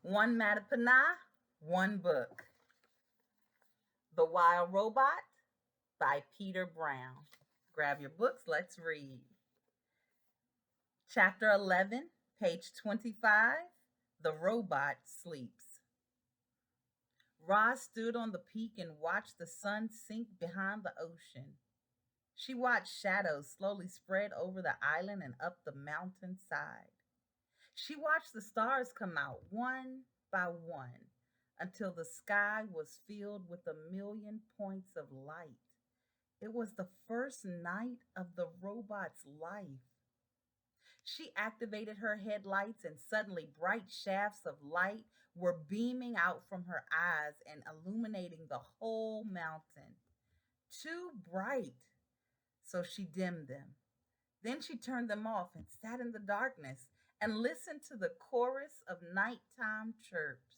One Matapana, one book. The Wild Robot by Peter Brown. Grab your books, let's read. Chapter 11, page 25. The Robot Sleeps. Roz stood on the peak and watched the sun sink behind the ocean. She watched shadows slowly spread over the island and up the mountain side. She watched the stars come out one by one until the sky was filled with a million points of light. It was the first night of the robot's life. She activated her headlights, and suddenly bright shafts of light were beaming out from her eyes and illuminating the whole mountain. Too bright, so she dimmed them. Then she turned them off and sat in the darkness and listened to the chorus of nighttime chirps.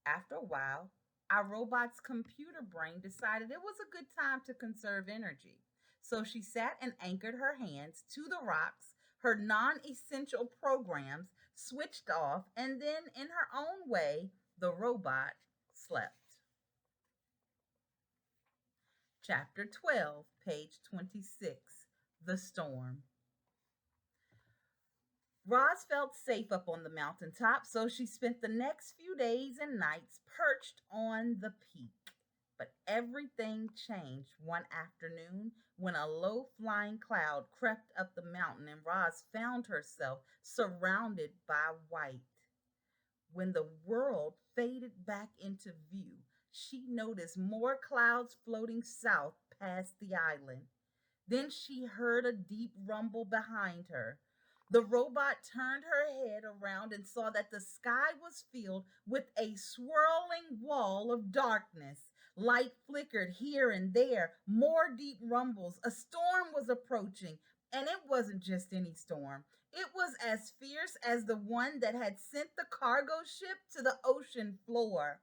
After a while, our robot's computer brain decided it was a good time to conserve energy. So she sat and anchored her hands to the rocks, her non essential programs switched off, and then, in her own way, the robot slept. Chapter 12, page 26. The Storm. Roz felt safe up on the mountaintop, so she spent the next few days and nights perched on the peak. But everything changed one afternoon when a low flying cloud crept up the mountain and Roz found herself surrounded by white. When the world faded back into view, she noticed more clouds floating south past the island. Then she heard a deep rumble behind her. The robot turned her head around and saw that the sky was filled with a swirling wall of darkness. Light flickered here and there, more deep rumbles. A storm was approaching, and it wasn't just any storm. It was as fierce as the one that had sent the cargo ship to the ocean floor.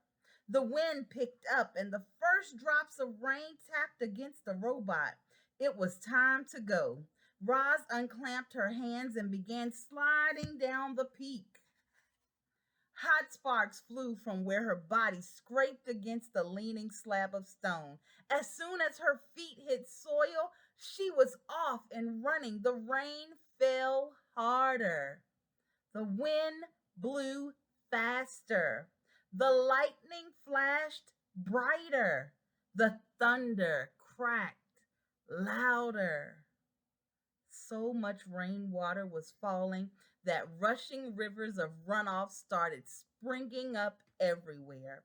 The wind picked up, and the first drops of rain tapped against the robot. It was time to go. Roz unclamped her hands and began sliding down the peak. Hot sparks flew from where her body scraped against the leaning slab of stone. As soon as her feet hit soil, she was off and running. The rain fell harder. The wind blew faster. The lightning flashed brighter. The thunder cracked louder. So much rainwater was falling that rushing rivers of runoff started springing up everywhere.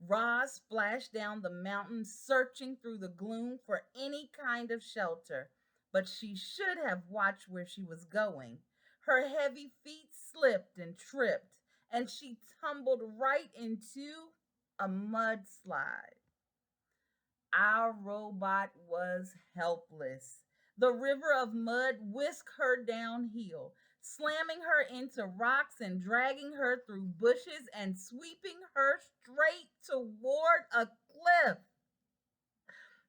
Roz splashed down the mountain, searching through the gloom for any kind of shelter, but she should have watched where she was going. Her heavy feet slipped and tripped, and she tumbled right into a mudslide. Our robot was helpless. The river of mud whisked her downhill, slamming her into rocks and dragging her through bushes and sweeping her straight toward a cliff.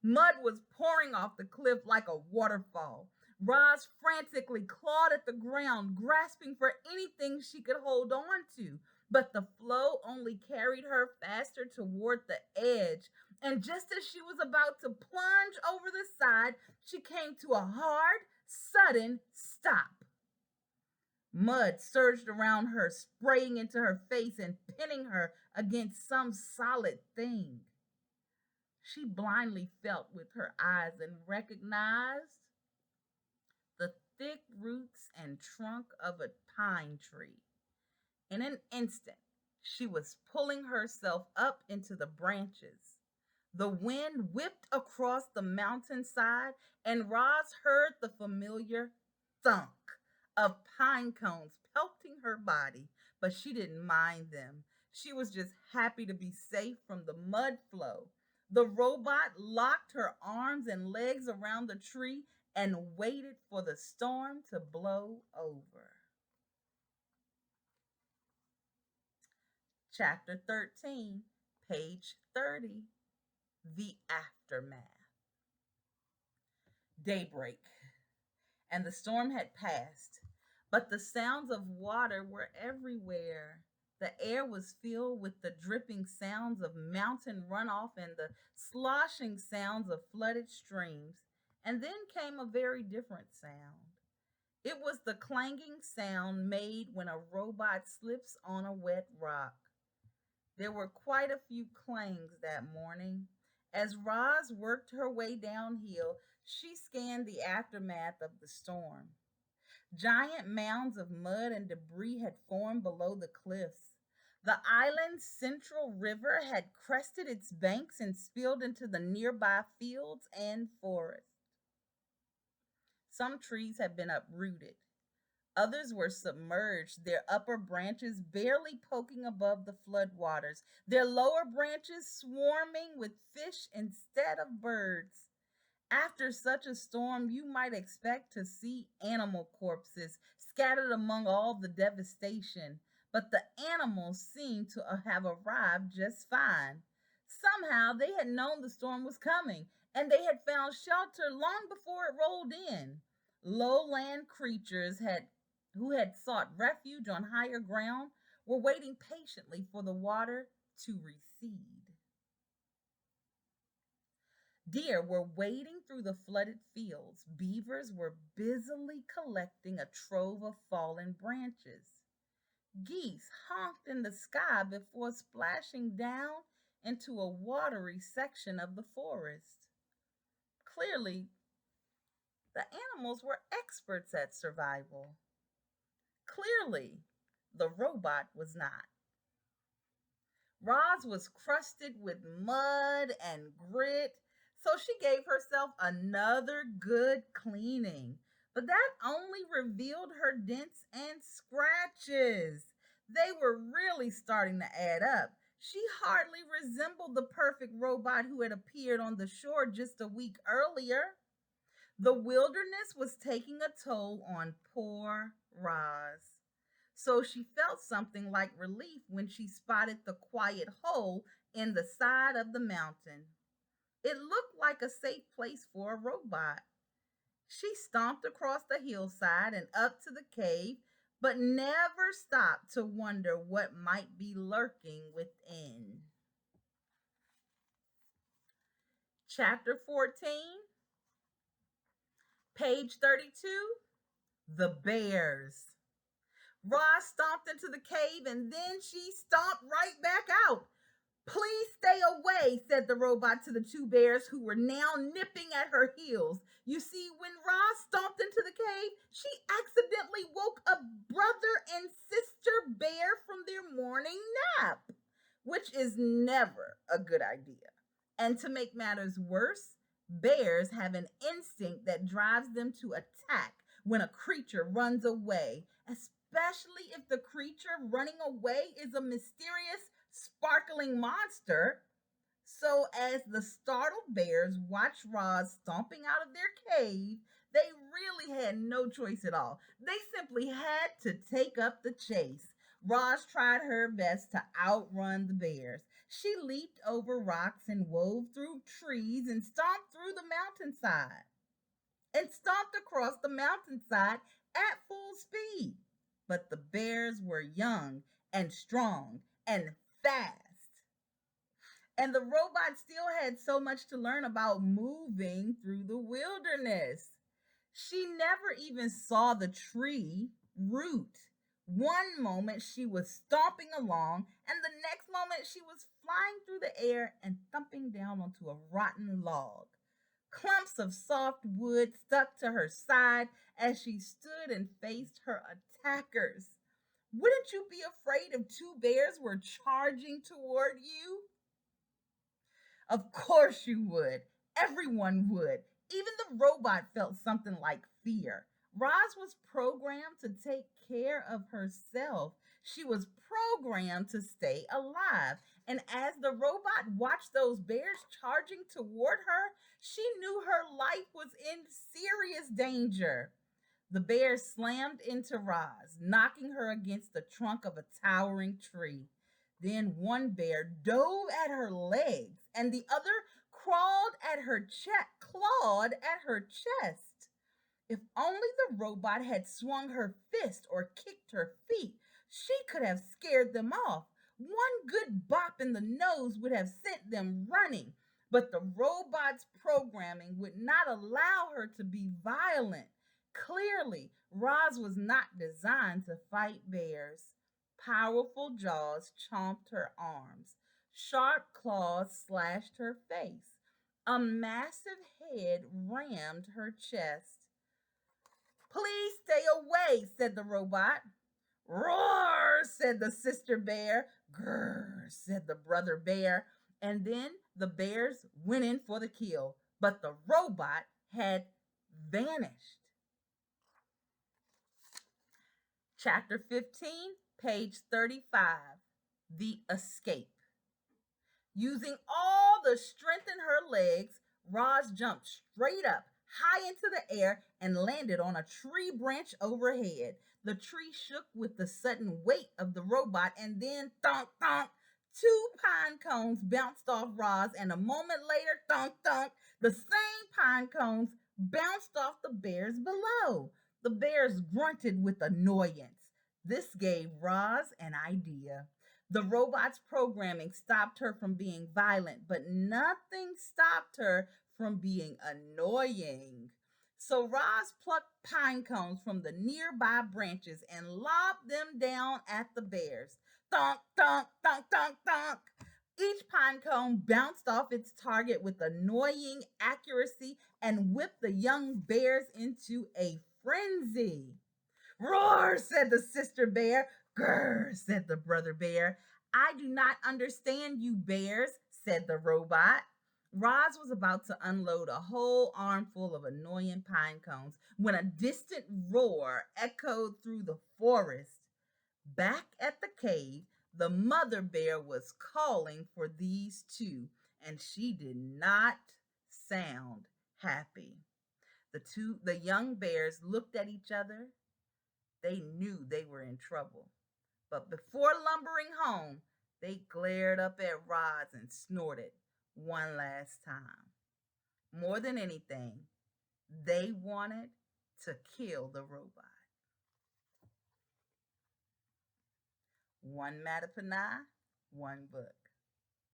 Mud was pouring off the cliff like a waterfall. Roz frantically clawed at the ground, grasping for anything she could hold on to. But the flow only carried her faster toward the edge. And just as she was about to plunge over the side, she came to a hard, sudden stop. Mud surged around her, spraying into her face and pinning her against some solid thing. She blindly felt with her eyes and recognized the thick roots and trunk of a pine tree. In an instant, she was pulling herself up into the branches. The wind whipped across the mountainside, and Roz heard the familiar thunk of pine cones pelting her body, but she didn't mind them. She was just happy to be safe from the mud flow. The robot locked her arms and legs around the tree and waited for the storm to blow over. Chapter 13, page 30. The Aftermath. Daybreak, and the storm had passed, but the sounds of water were everywhere. The air was filled with the dripping sounds of mountain runoff and the sloshing sounds of flooded streams. And then came a very different sound. It was the clanging sound made when a robot slips on a wet rock. There were quite a few clangs that morning. As Roz worked her way downhill, she scanned the aftermath of the storm. Giant mounds of mud and debris had formed below the cliffs. The island's central river had crested its banks and spilled into the nearby fields and forests. Some trees had been uprooted. Others were submerged, their upper branches barely poking above the floodwaters, their lower branches swarming with fish instead of birds. After such a storm, you might expect to see animal corpses scattered among all the devastation, but the animals seemed to have arrived just fine. Somehow they had known the storm was coming, and they had found shelter long before it rolled in. Lowland creatures who had sought refuge on higher ground were waiting patiently for the water to recede. Deer were wading through the flooded fields. Beavers were busily collecting a trove of fallen branches. Geese honked in the sky before splashing down into a watery section of the forest. Clearly, the animals were experts at survival. Clearly, the robot was not. Roz was crusted with mud and grit, so she gave herself another good cleaning. But that only revealed her dents and scratches. They were really starting to add up. She hardly resembled the perfect robot who had appeared on the shore just a week earlier. The wilderness was taking a toll on poor Roz. So she felt something like relief when she spotted the quiet hole in the side of the mountain. It looked like a safe place for a robot. She stomped across the hillside and up to the cave, but never stopped to wonder what might be lurking within. Chapter 14, page 32, The Bears. Roz stomped into the cave and then she stomped right back out. Please stay away, said the robot to the two bears who were now nipping at her heels. You see, when Roz stomped into the cave, she accidentally woke a brother and sister bear from their morning nap, which is never a good idea. And to make matters worse, bears have an instinct that drives them to attack when a creature runs away, especially if the creature running away is a mysterious, sparkling monster. So, as the startled bears watched Roz stomping out of their cave, they really had no choice at all. They simply had to take up the chase. Roz tried her best to outrun the bears. She leaped over rocks and wove through trees and stomped through the mountainside and stomped across the mountainside at full speed. But the bears were young and strong and fast. And the robot still had so much to learn about moving through the wilderness. She never even saw the tree root. One moment she was stomping along, and the next moment she was flying through the air and thumping down onto a rotten log. Clumps of soft wood stuck to her side as she stood and faced her attackers. Wouldn't you be afraid if two bears were charging toward you? Of course you would. Everyone would. Even the robot felt something like fear. Roz was programmed to take care of herself. She was programmed to stay alive. And as the robot watched those bears charging toward her, she knew her life was in serious danger. The bears slammed into Roz, knocking her against the trunk of a towering tree. Then one bear dove at her legs, and the other clawed at her chest. If only the robot had swung her fist or kicked her feet, She could have scared them off. One good bop in the nose would have sent them running. But the robot's programming would not allow her to be violent. Clearly, Roz was not designed to fight bears. Powerful jaws chomped her arms. Sharp claws slashed her face. A massive head rammed her chest. Please stay away, said the robot. Roar, said the sister bear. Grrr, said the brother bear. And then the bears went in for the kill, but the robot had vanished. Chapter 15, page 35. The Escape. Using all the strength in her legs, Roz jumped straight up, high into the air, and landed on a tree branch overhead. The tree shook with the sudden weight of the robot, and then thunk, thunk, two pine cones bounced off Roz, and a moment later, thunk, thunk, the same pine cones bounced off the bears below. The bears grunted with annoyance. This gave Roz an idea. The robot's programming stopped her from being violent, but nothing stopped her from being annoying. So Roz plucked pine cones from the nearby branches and lobbed them down at the bears. Thunk, thunk, thunk, thunk, thunk. Each pine cone bounced off its target with annoying accuracy and whipped the young bears into a frenzy. Roar, said the sister bear. Grr, said the brother bear. I do not understand you bears, said the robot. Roz was about to unload a whole armful of annoying pine cones when a distant roar echoed through the forest. Back at the cave, the mother bear was calling for these two, and she did not sound happy. The young bears looked at each other. They knew they were in trouble. But before lumbering home, they glared up at Roz and snorted one last time. More than anything, they wanted to kill the robot. One Mattapani, one book.